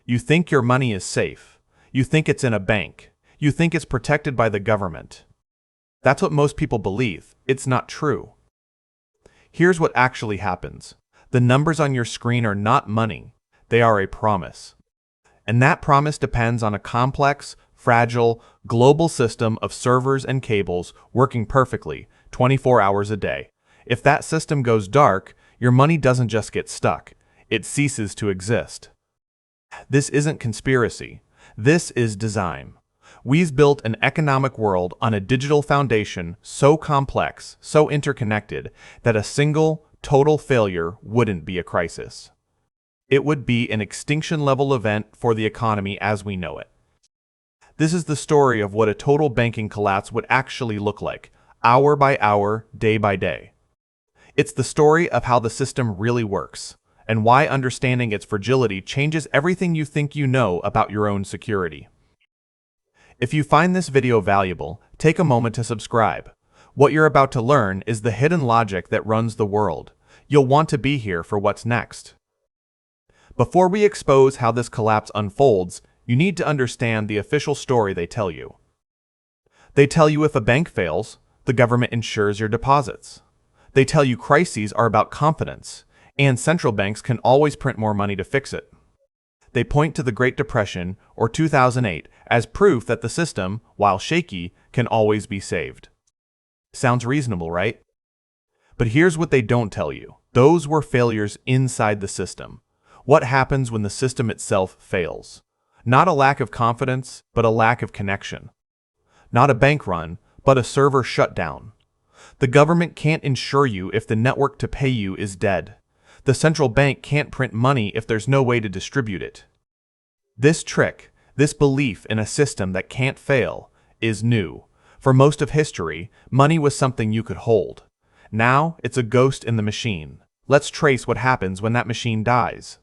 You think your money is safe. You think it's in a bank. You think it's protected by the government. That's what most people believe. It's not true. Here's what actually happens. The numbers on your screen are not money. They are a promise. And that promise depends on a complex, fragile, global system of servers and cables working perfectly, 24 hours a day. If that system goes dark, your money doesn't just get stuck. It ceases to exist. This isn't conspiracy. This is design. We've built an economic world on a digital foundation so complex, so interconnected, that a single, total failure wouldn't be a crisis. It would be an extinction-level event for the economy as we know it. This is the story of what a total banking collapse would actually look like, hour by hour, day by day. It's the story of how the system really works, and why understanding its fragility changes everything you think you know about your own security. If you find this video valuable, take a moment to subscribe. What you're about to learn is the hidden logic that runs the world. You'll want to be here for what's next. Before we expose how this collapse unfolds, you need to understand the official story they tell you. They tell you if a bank fails, the government insures your deposits. They tell you crises are about confidence, and central banks can always print more money to fix it. They point to the Great Depression or 2008 as proof that the system, while shaky, can always be saved. Sounds reasonable, right? But here's what they don't tell you. Those were failures inside the system. What happens when the system itself fails? Not a lack of confidence, but a lack of connection. Not a bank run, but a server shutdown. The government can't insure you if the network to pay you is dead. The central bank can't print money if there's no way to distribute it. This trick, this belief in a system that can't fail, is new. For most of history, money was something you could hold. Now, it's a ghost in the machine. Let's trace what happens when that machine dies.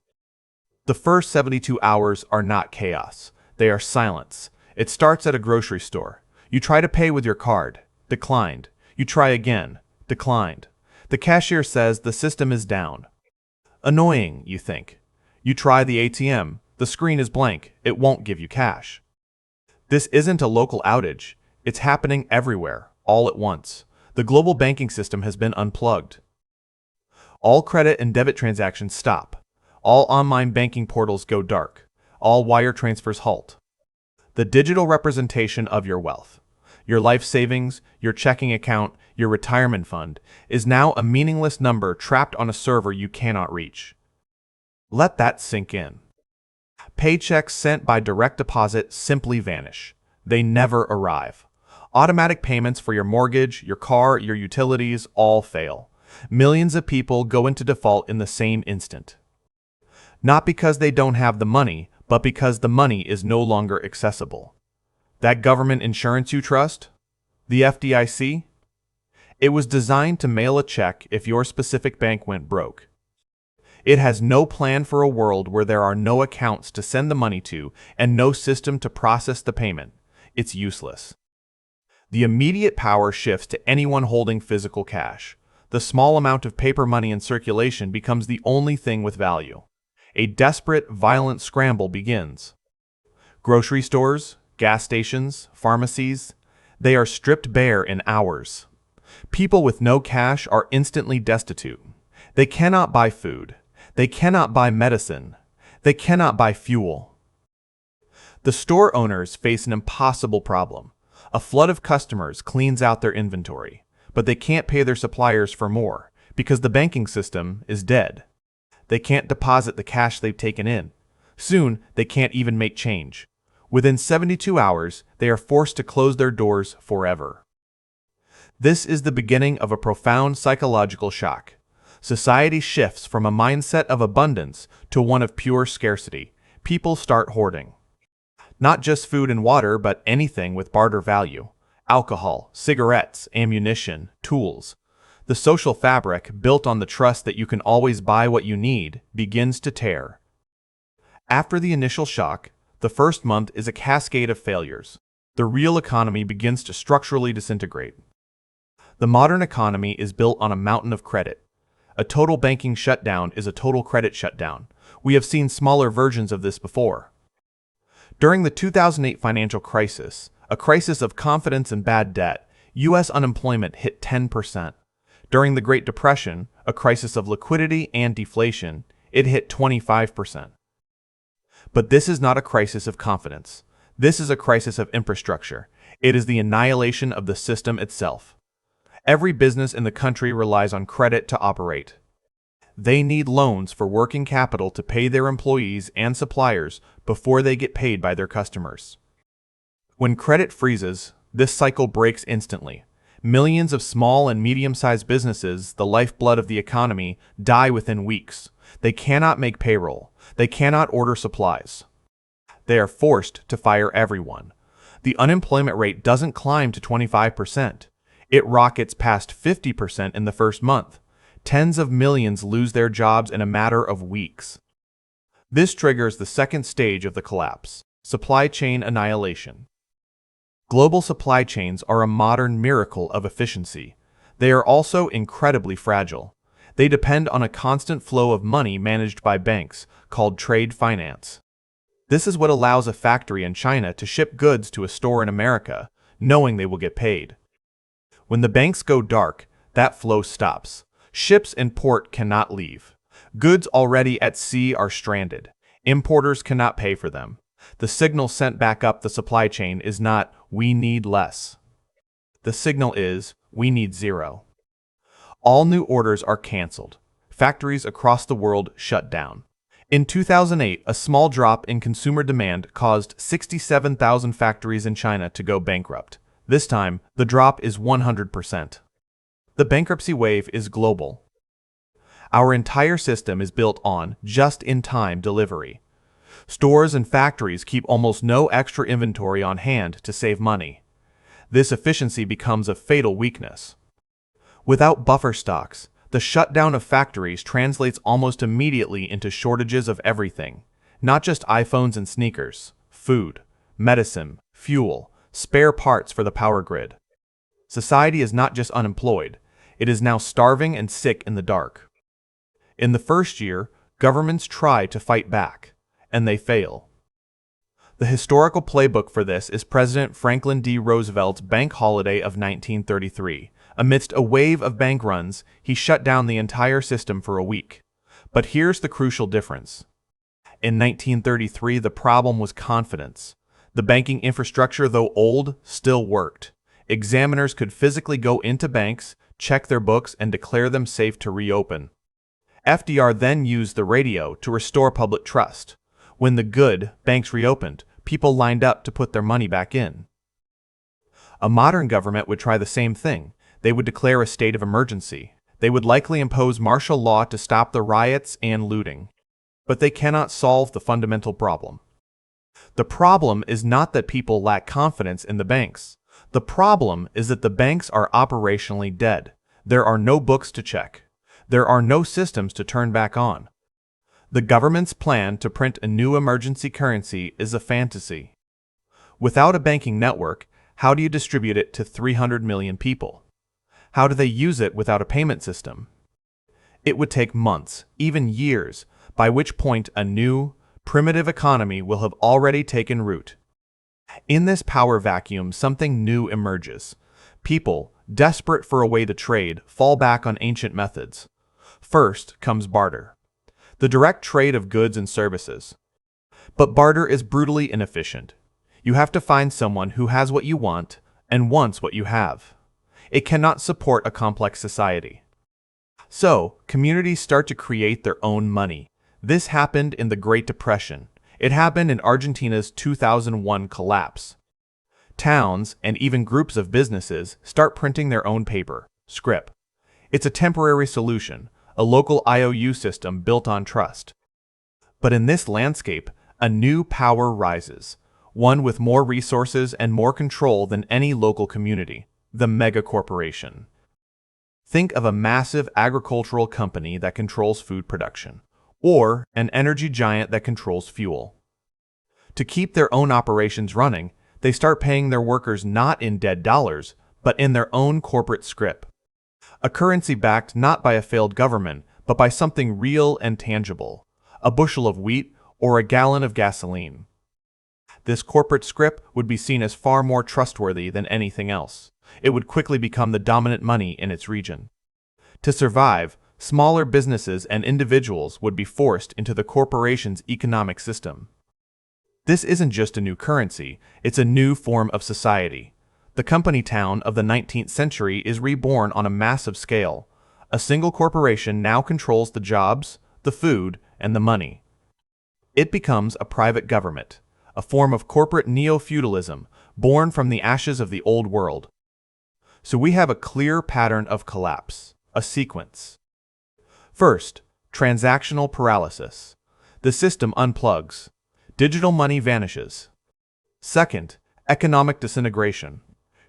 The first 72 hours are not chaos. They are silence. It starts at a grocery store. You try to pay with your card. Declined. You try again. Declined. The cashier says the system is down. Annoying, you think. You try the ATM. The screen is blank. It won't give you cash. This isn't a local outage. It's happening everywhere, all at once. The global banking system has been unplugged. All credit and debit transactions stop. All online banking portals go dark. All wire transfers halt. The digital representation of your wealth, your life savings, your checking account, your retirement fund, is now a meaningless number trapped on a server you cannot reach. Let that sink in. Paychecks sent by direct deposit simply vanish. They never arrive. Automatic payments for your mortgage, your car, your utilities all fail. Millions of people go into default in the same instant. Not because they don't have the money, but because the money is no longer accessible. That government insurance you trust? The FDIC? It was designed to mail a check if your specific bank went broke. It has no plan for a world where there are no accounts to send the money to and no system to process the payment. It's useless. The immediate power shifts to anyone holding physical cash. The small amount of paper money in circulation becomes the only thing with value. A desperate, violent scramble begins. Grocery stores, gas stations, pharmacies, they are stripped bare in hours. People with no cash are instantly destitute. They cannot buy food. They cannot buy medicine. They cannot buy fuel. The store owners face an impossible problem. A flood of customers cleans out their inventory, but they can't pay their suppliers for more because the banking system is dead. They can't deposit the cash they've taken in. Soon, they can't even make change. Within 72 hours, they are forced to close their doors forever. This is the beginning of a profound psychological shock. Society shifts from a mindset of abundance to one of pure scarcity. People start hoarding. Not just food and water, but anything with barter value. Alcohol, cigarettes, ammunition, tools. The social fabric, built on the trust that you can always buy what you need, begins to tear. After the initial shock, the first month is a cascade of failures. The real economy begins to structurally disintegrate. The modern economy is built on a mountain of credit. A total banking shutdown is a total credit shutdown. We have seen smaller versions of this before. During the 2008 financial crisis, a crisis of confidence and bad debt, U.S. unemployment hit 10%. During the Great Depression, a crisis of liquidity and deflation, it hit 25%. But this is not a crisis of confidence. This is a crisis of infrastructure. It is the annihilation of the system itself. Every business in the country relies on credit to operate. They need loans for working capital to pay their employees and suppliers before they get paid by their customers. When credit freezes, this cycle breaks instantly. Millions of small and medium-sized businesses, the lifeblood of the economy, die within weeks. They cannot make payroll. They cannot order supplies. They are forced to fire everyone. The unemployment rate doesn't climb to 25%. It rockets past 50% in the first month. Tens of millions lose their jobs in a matter of weeks. This triggers the second stage of the collapse: supply chain annihilation. Global supply chains are a modern miracle of efficiency. They are also incredibly fragile. They depend on a constant flow of money managed by banks, called trade finance. This is what allows a factory in China to ship goods to a store in America, knowing they will get paid. When the banks go dark, that flow stops. Ships in port cannot leave. Goods already at sea are stranded. Importers cannot pay for them. The signal sent back up the supply chain is not, "We need less." The signal is, "We need zero." All new orders are canceled. Factories across the world shut down. In 2008, a small drop in consumer demand caused 67,000 factories in China to go bankrupt. This time, the drop is 100%. The bankruptcy wave is global. Our entire system is built on just-in-time delivery. Stores and factories keep almost no extra inventory on hand to save money. This efficiency becomes a fatal weakness. Without buffer stocks, the shutdown of factories translates almost immediately into shortages of everything, not just iPhones and sneakers, food, medicine, fuel, spare parts for the power grid. Society is not just unemployed, it is now starving and sick in the dark. In the first year, governments try to fight back, and they fail. The historical playbook for this is President Franklin D. Roosevelt's bank holiday of 1933. Amidst a wave of bank runs, he shut down the entire system for a week. But here's the crucial difference. In 1933, the problem was confidence. The banking infrastructure, though old, still worked. Examiners could physically go into banks, check their books, and declare them safe to reopen. FDR then used the radio to restore public trust. When the good banks reopened, people lined up to put their money back in. A modern government would try the same thing. They would declare a state of emergency. They would likely impose martial law to stop the riots and looting. But they cannot solve the fundamental problem. The problem is not that people lack confidence in the banks. The problem is that the banks are operationally dead. There are no books to check. There are no systems to turn back on. The government's plan to print a new emergency currency is a fantasy. Without a banking network, how do you distribute it to 300 million people? How do they use it without a payment system? It would take months, even years, by which point a new, primitive economy will have already taken root. In this power vacuum, something new emerges. People, desperate for a way to trade, fall back on ancient methods. First comes barter, the direct trade of goods and services. But barter is brutally inefficient. You have to find someone who has what you want and wants what you have. It cannot support a complex society. So, communities start to create their own money. This happened in the Great Depression. It happened in Argentina's 2001 collapse. Towns, and even groups of businesses, start printing their own paper, scrip. It's a temporary solution, a local IOU system built on trust. But in this landscape, a new power rises, one with more resources and more control than any local community, the megacorporation. Think of a massive agricultural company that controls food production, or an energy giant that controls fuel. To keep their own operations running, they start paying their workers not in dead dollars, but in their own corporate scrip. A currency backed not by a failed government, but by something real and tangible, a bushel of wheat or a gallon of gasoline. This corporate scrip would be seen as far more trustworthy than anything else. It would quickly become the dominant money in its region. To survive, smaller businesses and individuals would be forced into the corporation's economic system. This isn't just a new currency, it's a new form of society. The company town of the 19th century is reborn on a massive scale. A single corporation now controls the jobs, the food, and the money. It becomes a private government, a form of corporate neo-feudalism born from the ashes of the old world. So we have a clear pattern of collapse, a sequence. First, transactional paralysis. The system unplugs. Digital money vanishes. Second, economic disintegration.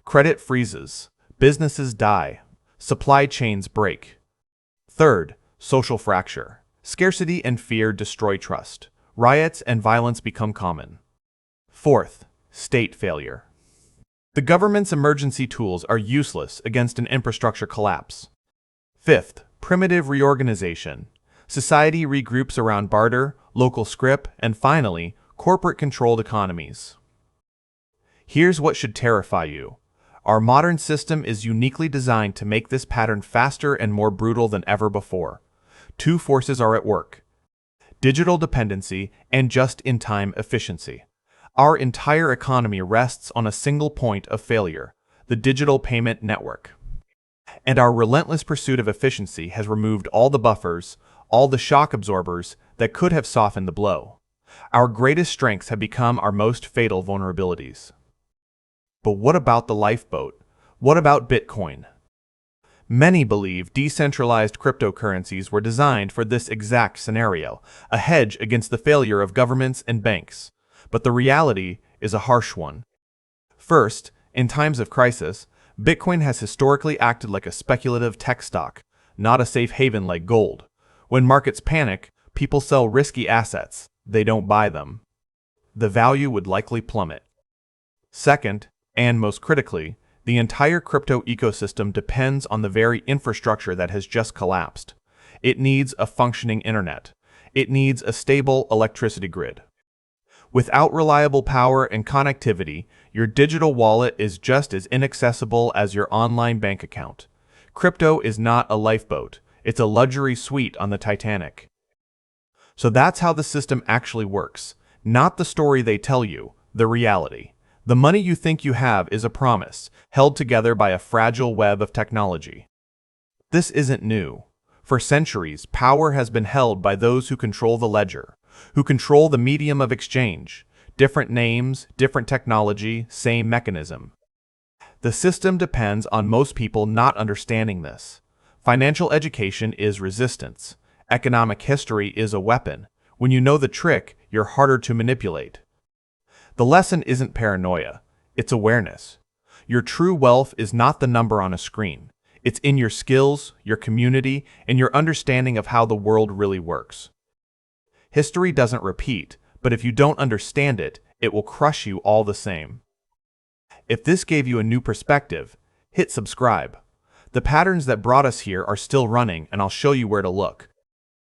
Credit freezes. Businesses die. Supply chains break. Third, social fracture. Scarcity and fear destroy trust. Riots and violence become common. Fourth, state failure. The government's emergency tools are useless against an infrastructure collapse. Fifth, primitive reorganization. Society regroups around barter, local scrip, and finally, corporate-controlled economies. Here's what should terrify you. Our modern system is uniquely designed to make this pattern faster and more brutal than ever before. Two forces are at work: digital dependency and just-in-time efficiency. Our entire economy rests on a single point of failure: the digital payment network. And our relentless pursuit of efficiency has removed all the buffers, all the shock absorbers that could have softened the blow. Our greatest strengths have become our most fatal vulnerabilities. But what about the lifeboat? What about Bitcoin? Many believe decentralized cryptocurrencies were designed for this exact scenario, a hedge against the failure of governments and banks. But the reality is a harsh one. First, in times of crisis, Bitcoin has historically acted like a speculative tech stock, not a safe haven like gold. When markets panic, people sell risky assets. They don't buy them. The value would likely plummet. Second, and most critically, the entire crypto ecosystem depends on the very infrastructure that has just collapsed. It needs a functioning internet. It needs a stable electricity grid. Without reliable power and connectivity, your digital wallet is just as inaccessible as your online bank account. Crypto is not a lifeboat. It's a luxury suite on the Titanic. So that's how the system actually works. Not the story they tell you, the reality. The money you think you have is a promise, held together by a fragile web of technology. This isn't new. For centuries, power has been held by those who control the ledger, who control the medium of exchange. Different names, different technology, same mechanism. The system depends on most people not understanding this. Financial education is resistance. Economic history is a weapon. When you know the trick, you're harder to manipulate. The lesson isn't paranoia, it's awareness. Your true wealth is not the number on a screen. It's in your skills, your community, and your understanding of how the world really works. History doesn't repeat, but if you don't understand it, it will crush you all the same. If this gave you a new perspective, hit subscribe. The patterns that brought us here are still running, and I'll show you where to look.